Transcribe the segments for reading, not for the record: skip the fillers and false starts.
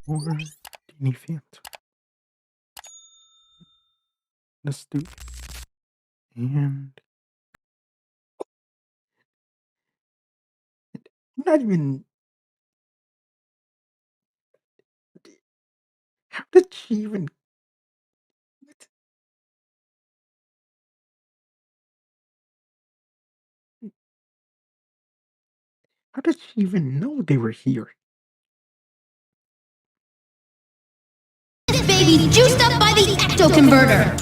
Or Danny Phantom. Let's do it. And I'm not even. How did she even? What? How did she even know they were here? This baby's juiced up by the ecto converter.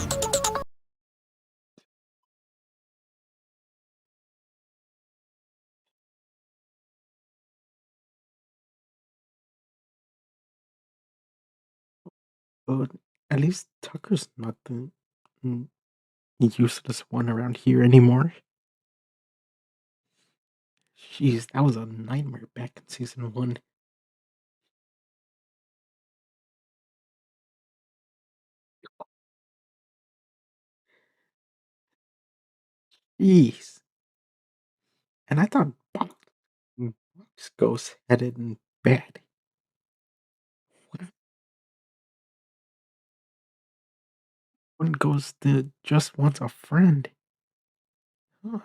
But at least Tucker's not the mm, useless one around here anymore. Jeez, that was a nightmare back in season 1. Jeez. And I thought Box Ghost had it in bad. What if one goes to just wants a friend? Huh.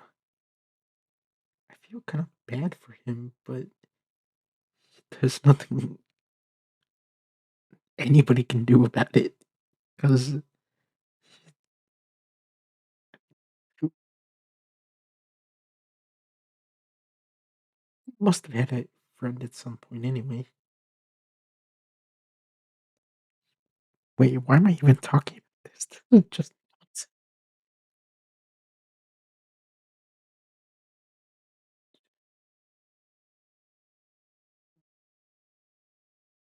I feel kind of bad for him, but there's nothing anybody can do about it. Because he must have had a friend at some point anyway. Wait, why am I even talking about this? This is just nuts.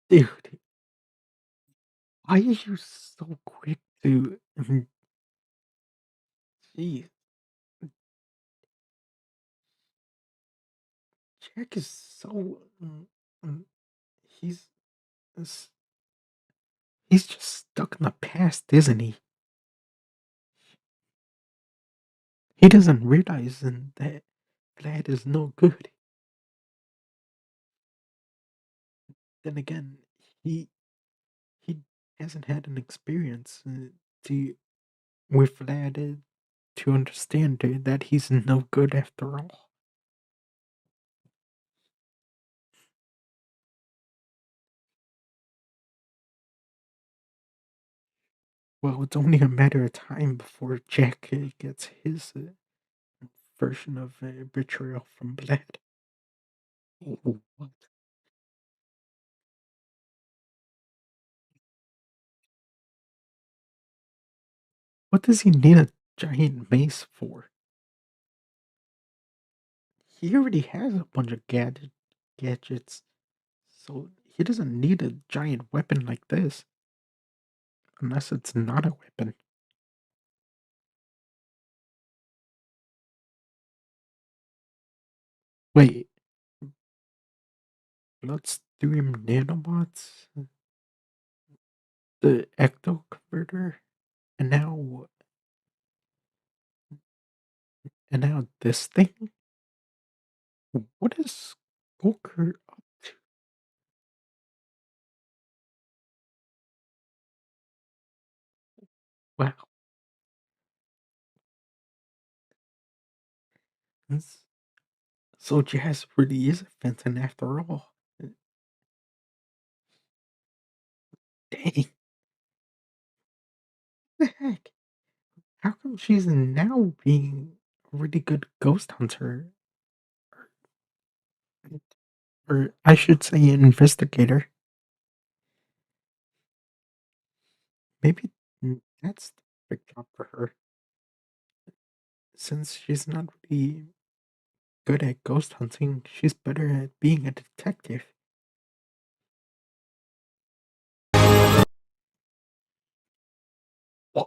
Dude, why are you so quick to. Jeez, Jack is so. Mm, he's. s- He's just stuck in the past, isn't he? He doesn't realize that Vlad is no good. Then again, he he hasn't had an experience to with Vlad to understand that he's no good after all. Well, it's only a matter of time before Jack gets his version of betrayal from Vlad. Oh, what? What does he need a giant mace for? He already has a bunch of gadgets, so he doesn't need a giant weapon like this, unless it's not a weapon. Wait, Bloodstream nanobots, the ecto converter, and now this thing. What is Skulker up to? Wow, this, so Jazz really is a Fenton after all. Dang, what the heck? How come she's now being a really good ghost hunter? Or I should say investigator. Maybe that's the perfect job for her. Since she's not really good at ghost hunting, she's better at being a detective. Wha-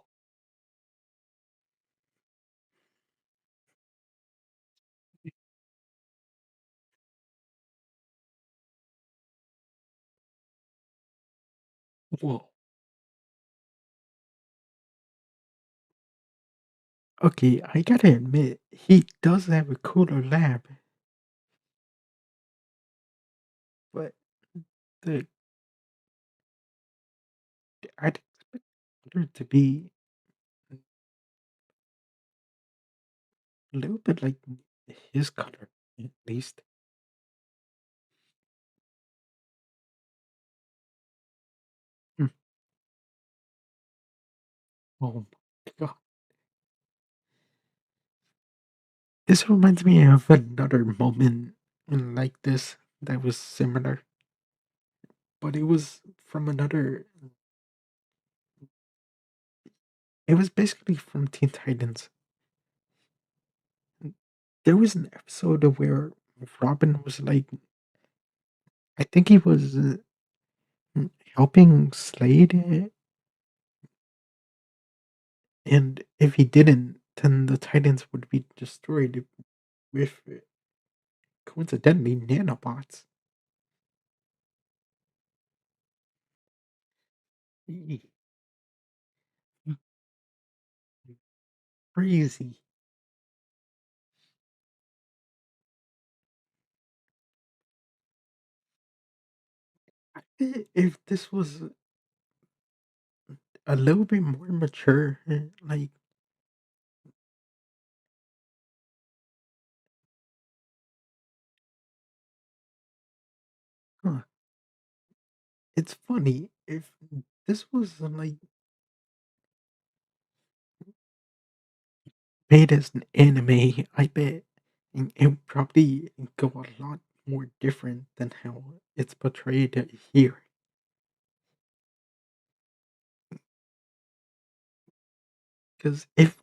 Whoa. Okay, I gotta admit, he does have a cooler lab, but the I'd expect her to be a little bit like his color, at least. Hmm. Oh my god. This reminds me of another moment like this that was similar, but it was from another. It was basically from Teen Titans. There was an episode where Robin was like, I think he was helping Slade, and if he didn't, then the Titans would be destroyed with coincidentally nanobots. E- Crazy. If this was a little bit more mature, like, huh, it's funny if this was like made as an anime. I bet it would probably go a lot more different than how it's portrayed here. Because if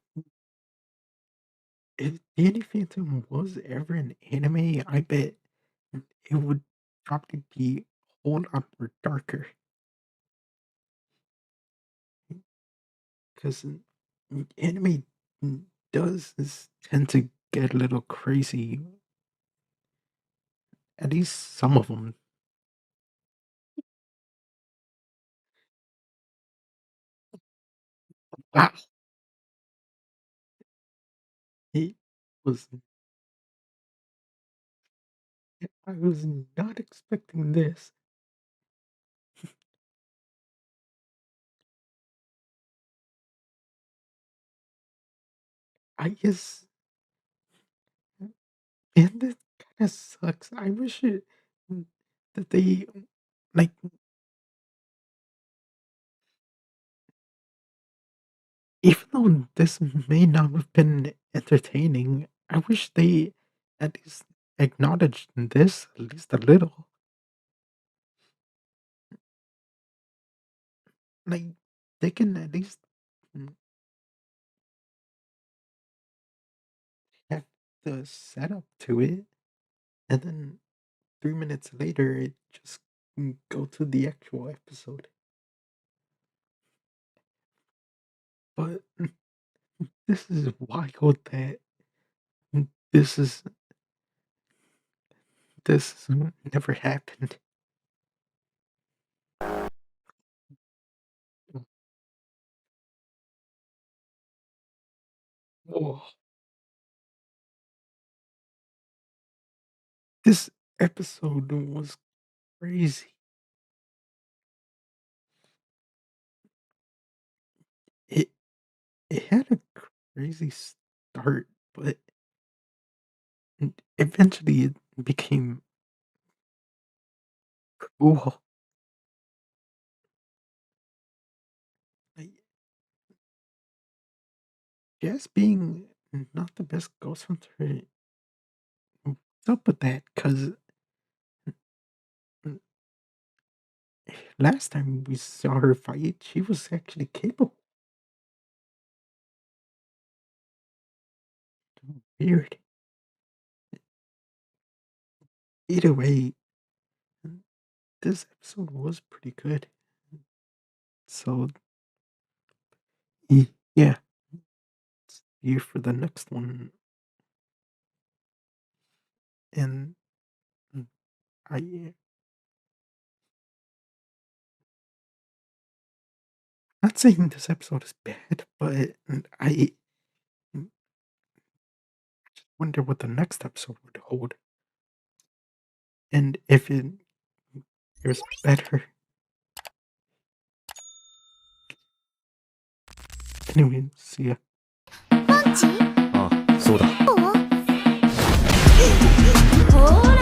Danny Phantom was ever an anime, I bet it would probably be a whole lot more darker. Because anime tend to get a little crazy. At least some of them. Wow, it was. I was not expecting this. I guess, and it kind of sucks. I wish that they like even though this may not have been entertaining, I wish they at least acknowledged this at least a little. Like they can at least mm, have the setup to it, and then 3 minutes later, it just go to the actual episode. But this is wild that this is this never happened. Oh, this episode was crazy. It it had a crazy start, but eventually it became cool. Like, Jess being not the best Ghost Hunter, what's up with that? Because last time we saw her fight, she was actually capable. Weird. Either way, this episode was pretty good. So, yeah, here for the next one. And mm, I, not saying this episode is bad, but I wonder what the next episode would hold. And if was better. Anyway, see ya. パンチあ、そうだ。お